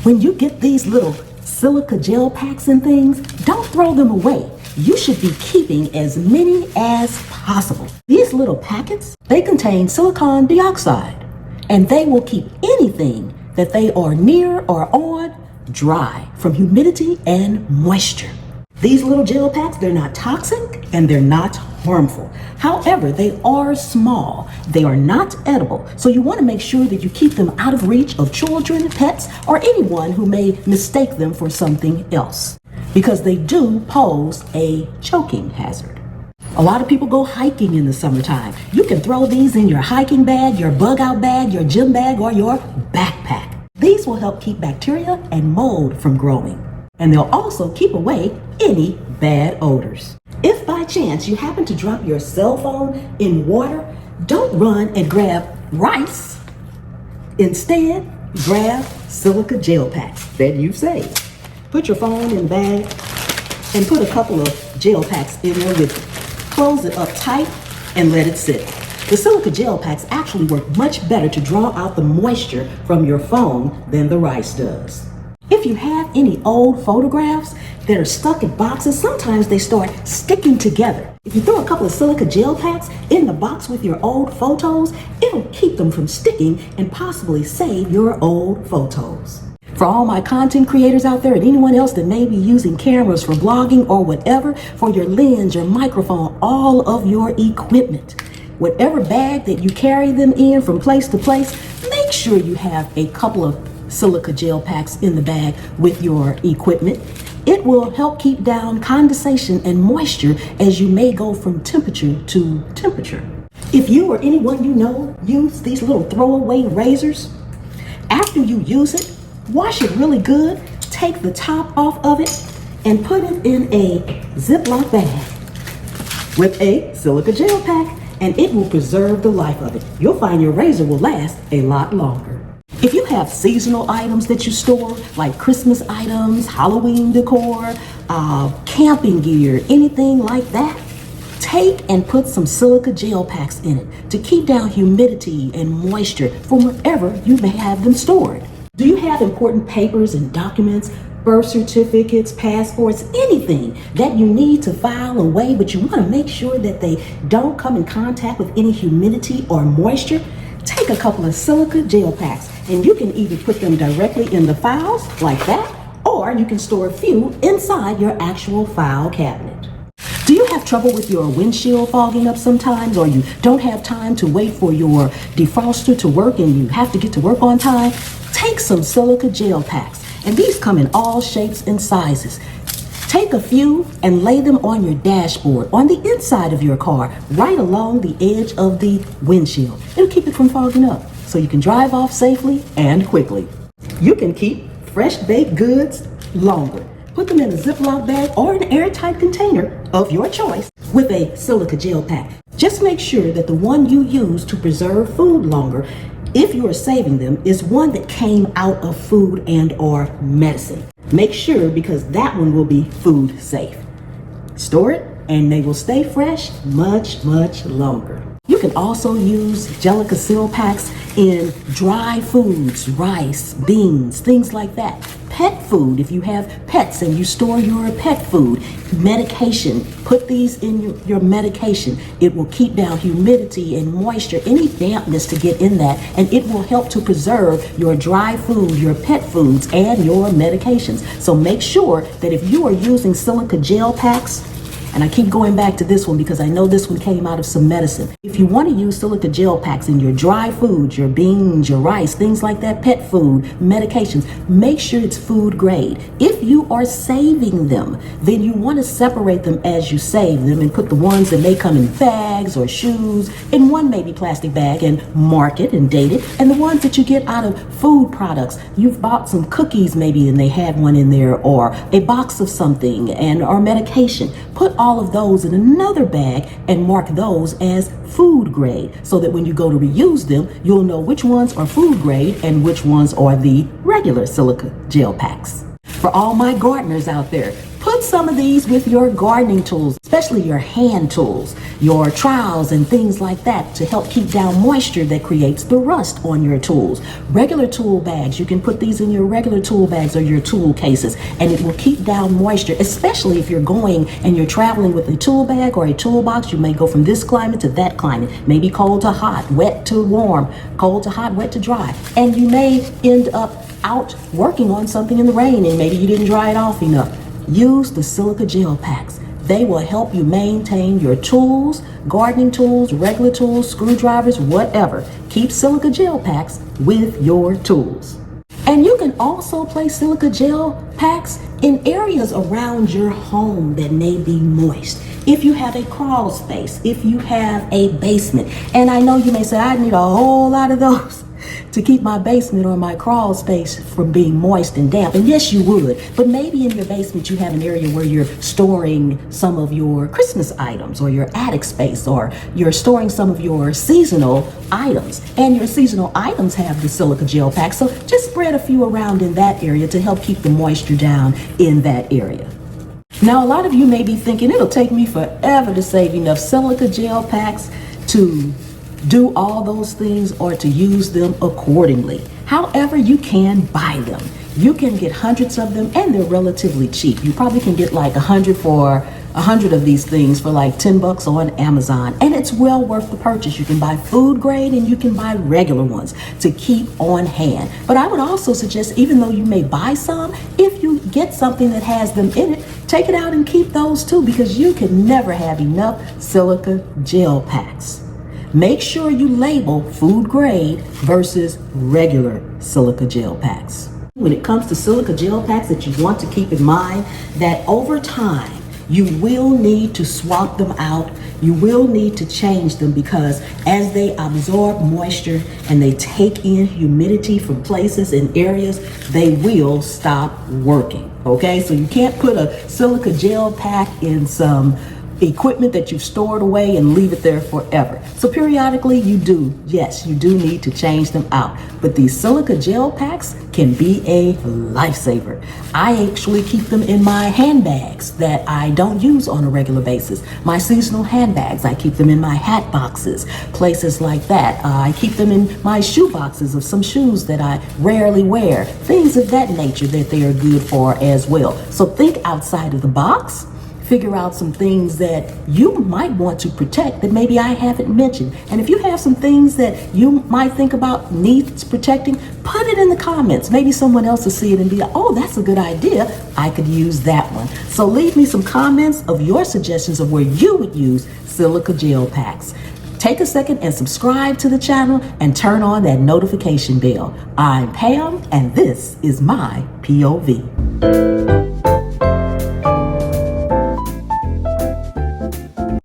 When you get these little silica gel packs and things, don't throw them away. You should be keeping as many as possible. These little packets, they contain silicon dioxide, and they will keep anything that they are near or on dry from humidity and moisture. These little gel packs, they're not toxic and they're not harmful. However, they are small. They are not edible. So you want to make sure that you keep them out of reach of children, pets, or anyone who may mistake them for something else, because they do pose a choking hazard. A lot of people go hiking in the summertime. You can throw these in your hiking bag, your bug out bag, your gym bag, or your backpack. These will help keep bacteria and mold from growing. And they'll also keep away any bad odors. If by chance you happen to drop your cell phone in water, don't run and grab rice. Instead, grab silica gel packs that you've saved. Put your phone in the bag and put a couple of gel packs in there with you. Close it up tight and let it sit. The silica gel packs actually work much better to draw out the moisture from your phone than the rice does. If you have any old photographs that are stuck in boxes, sometimes they start sticking together. If you throw a couple of silica gel packs in the box with your old photos, it'll keep them from sticking and possibly save your old photos. For all my content creators out there and anyone else that may be using cameras for blogging or whatever, for your lens, your microphone, all of your equipment, whatever bag that you carry them in from place to place, make sure you have a couple of silica gel packs in the bag with your equipment. It will help keep down condensation and moisture as you may go from temperature to temperature. If you or anyone you know use these little throwaway razors, after you use it, wash it really good, take the top off of it, and put it in a Ziploc bag with a silica gel pack, and it will preserve the life of it. You'll find your razor will last a lot longer. If you have seasonal items that you store, like Christmas items, Halloween decor, camping gear, anything like that, take and put some silica gel packs in it to keep down humidity and moisture from wherever you may have them stored. Do you have important papers and documents, birth certificates, passports, anything that you need to file away, but you want to make sure that they don't come in contact with any humidity or moisture? Take a couple of silica gel packs, and you can either put them directly in the files like that, or you can store a few inside your actual file cabinet. Do you have trouble with your windshield fogging up sometimes, or you don't have time to wait for your defroster to work and you have to get to work on time? Take some silica gel packs, and these come in all shapes and sizes. Take a few and lay them on your dashboard, on the inside of your car, right along the edge of the windshield. It'll keep it from fogging up, so you can drive off safely and quickly. You can keep fresh baked goods longer. Put them in a Ziploc bag or an airtight container of your choice with a silica gel pack. Just make sure that the one you use to preserve food longer, if you are saving them, is one that came out of food and or medicine. Make sure, because that one will be food safe. Store it and they will stay fresh much, much longer. You can also use Silica Seal packs in dry foods, rice, beans, things like that. Pet food, if you have pets and you store your pet food. Medication, put these in your medication. It will keep down humidity and moisture, any dampness to get in that, and it will help to preserve your dry food, your pet foods, and your medications. So make sure that if you are using silica gel packs, and I keep going back to this one because I know this one came out of some medicine. If you want to use silica gel packs in your dry foods, your beans, your rice, things like that, pet food, medications, make sure it's food grade. If you are saving them, then you want to separate them as you save them and put the ones that may come in bags or shoes in one maybe plastic bag and mark it and date it, and the ones that you get out of food products. You've bought some cookies maybe and they had one in there, or a box of something and or medication. Put all of those in another bag and mark those as food grade, so that when you go to reuse them, you'll know which ones are food grade and which ones are the regular silica gel packs. For all my gardeners out there, put some some of these with your gardening tools, especially your hand tools, your trowels and things like that, to help keep down moisture that creates the rust on your tools. Regular tool bags, you can put these in your regular tool bags or your tool cases, and it will keep down moisture, especially if you're going and you're traveling with a tool bag or a toolbox. You may go from this climate to that climate, maybe cold to hot, wet to warm, cold to hot, wet to dry, and you may end up out working on something in the rain and maybe you didn't dry it off enough. Use the silica gel packs. They will help you maintain your tools, gardening tools, regular tools, screwdrivers, whatever. Keep silica gel packs with your tools. And you can also place silica gel packs in areas around your home that may be moist. If you have a crawl space, if you have a basement, and I know you may say, I need a whole lot of those to keep my basement or my crawl space from being moist and damp. And yes, you would, but maybe in your basement you have an area where you're storing some of your Christmas items, or your attic space, or you're storing some of your seasonal items. And your seasonal items have the silica gel pack, so just spread a few around in that area to help keep the moisture down in that area. Now, a lot of you may be thinking, it'll take me forever to save enough silica gel packs to do all those things or to use them accordingly. However, you can buy them. You can get hundreds of them, and they're relatively cheap. You probably can get like 100 of these things for like $10 on Amazon, and it's well worth the purchase. You can buy food grade and you can buy regular ones to keep on hand. But I would also suggest, even though you may buy some, if you get something that has them in it, take it out and keep those too, because you can never have enough silica gel packs. Make sure you label food grade versus regular silica gel packs. When it comes to silica gel packs, that you want to keep in mind that over time, you will need to swap them out. You will need to change them, because as they absorb moisture and they take in humidity from places and areas, they will stop working. Okay, so you can't put a silica gel pack in some equipment that you've stored away and leave it there forever. So periodically you do need to change them out. But these silica gel packs can be a lifesaver. I actually keep them in my handbags that I don't use on a regular basis. My seasonal handbags, I keep them in my hat boxes, places like that. I keep them in my shoe boxes of some shoes that I rarely wear, things of that nature that they are good for as well. So think outside of the box. Figure out some things that you might want to protect that maybe I haven't mentioned. And if you have some things that you might think about needs protecting, put it in the comments. Maybe someone else will see it and be like, oh, that's a good idea. I could use that one. So leave me some comments of your suggestions of where you would use silica gel packs. Take a second and subscribe to the channel and turn on that notification bell. I'm Pam, and this is my POV.